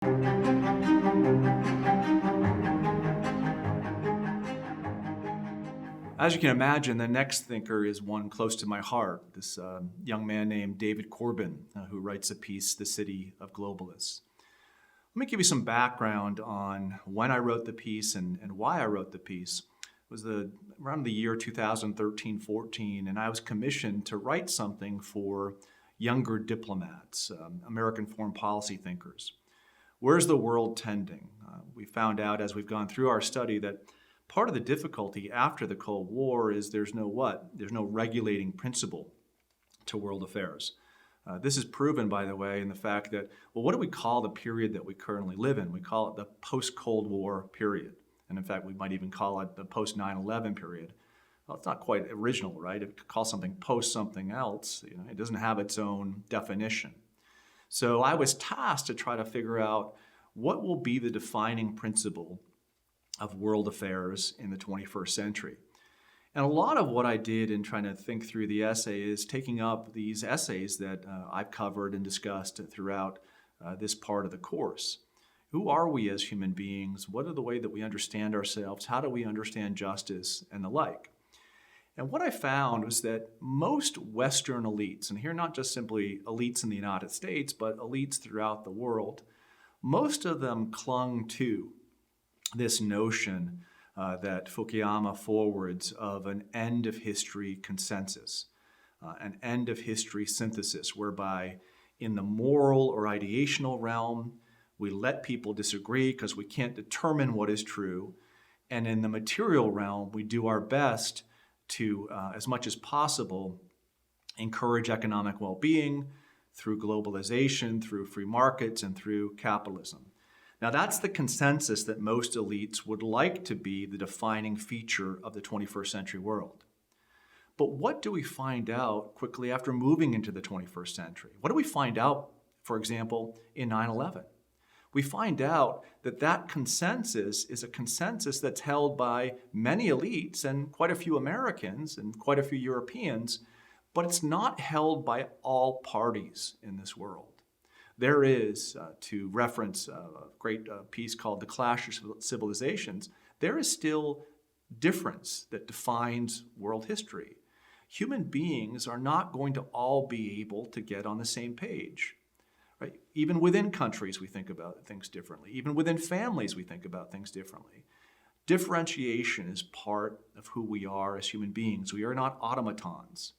As you can imagine, the next thinker is one close to my heart, this young man named David Corbin, who writes a piece, The City of Globalists. Let me give you some background on when I wrote the piece and why I wrote the piece. It was around the year 2013-14, and I was commissioned to write something for younger diplomats, American foreign policy thinkers. Where's the world tending? We found out as we've gone through our study that part of the difficulty after the Cold War is there's no regulating principle to world affairs. This is proven, by the way, in the fact that, well, what do we call the period that we currently live in? We call it the post-Cold War period. And in fact, we might even call it the post-9/11 period. Well, it's not quite original, right? If you call something post something else, it doesn't have its own definition. So I was tasked to try to figure out what will be the defining principle of world affairs in the 21st century. And a lot of what I did in trying to think through the essay is taking up these essays that I've covered and discussed throughout this part of the course. Who are we as human beings? What are the way that we understand ourselves? How do we understand justice and the like? And what I found was that most Western elites, and here not just simply elites in the United States, but elites throughout the world, most of them clung to this notion that Fukayama forwards of an end of history consensus, an end of history synthesis, whereby in the moral or ideational realm, we let people disagree because we can't determine what is true. And in the material realm, we do our best to, as much as possible, encourage economic well-being through globalization, through free markets, and through capitalism. Now, that's the consensus that most elites would like to be the defining feature of the 21st century world. But what do we find out quickly after moving into the 21st century? What do we find out, for example, in 9/11? We find out that that consensus is a consensus that's held by many elites and quite a few Americans and quite a few Europeans, but it's not held by all parties in this world. There is, to reference a great piece called The Clash of Civilizations, there is still difference that defines world history. Human beings are not going to all be able to get on the same page. Right? Even within countries, we think about things differently. Even within families, we think about things differently. Differentiation is part of who we are as human beings. We are not automatons.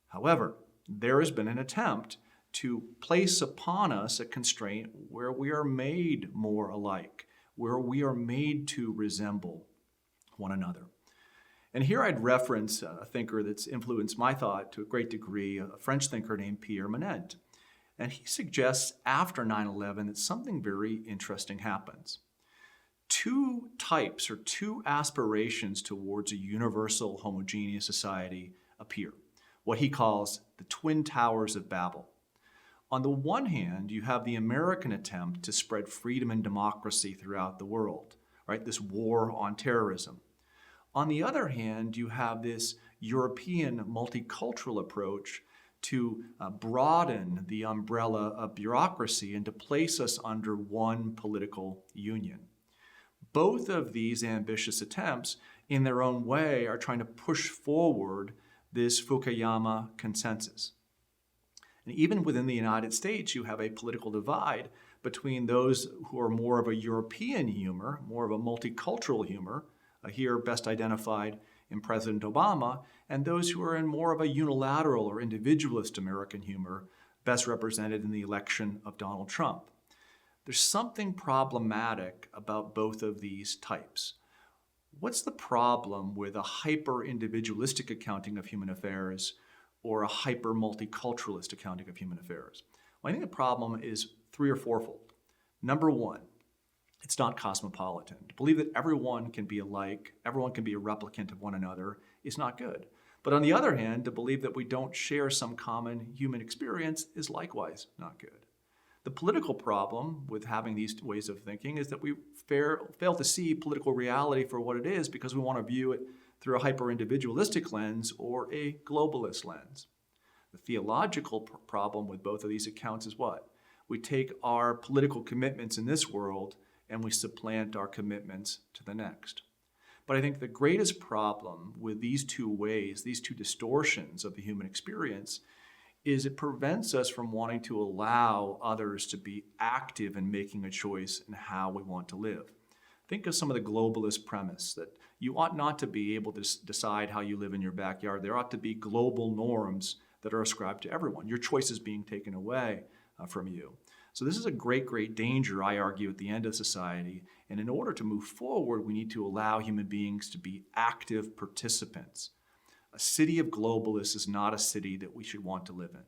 However, there has been an attempt to place upon us a constraint where we are made more alike, where we are made to resemble one another. And here I'd reference a thinker that's influenced my thought to a great degree, a French thinker named Pierre Manent. And he suggests after 9/11 that something very interesting happens. Two types or two aspirations towards a universal homogeneous society appear, what he calls the Twin Towers of Babel. On the one hand, you have the American attempt to spread freedom and democracy throughout the world, right? This war on terrorism. On the other hand, you have this European multicultural approach to broaden the umbrella of bureaucracy and to place us under one political union. Both of these ambitious attempts, in their own way, are trying to push forward this Fukayama consensus. And even within the United States, you have a political divide between those who are more of a European humor, more of a multicultural humor, here best identified in President Obama, and those who are in more of a unilateral or individualist American humor, best represented in the election of Donald Trump. There's something problematic about both of these types. What's the problem with a hyper-individualistic accounting of human affairs or a hyper-multiculturalist accounting of human affairs? Well, I think the problem is three or fourfold. Number one, it's not cosmopolitan. To believe that everyone can be alike, everyone can be a replicant of one another is not good. But on the other hand, to believe that we don't share some common human experience is likewise not good. The political problem with having these ways of thinking is that we fail to see political reality for what it is because we want to view it through a hyper-individualistic lens or a globalist lens. The theological problem with both of these accounts is what? We take our political commitments in this world and we supplant our commitments to the next. But I think the greatest problem with these two ways, these two distortions of the human experience, is it prevents us from wanting to allow others to be active in making a choice in how we want to live. Think of some of the globalist premise that you ought not to be able to decide how you live in your backyard. There ought to be global norms that are ascribed to everyone. Your choice is being taken away from you. So this is a great, great danger, I argue, at the end of society. And in order to move forward, we need to allow human beings to be active participants. A city of globalists is not a city that we should want to live in.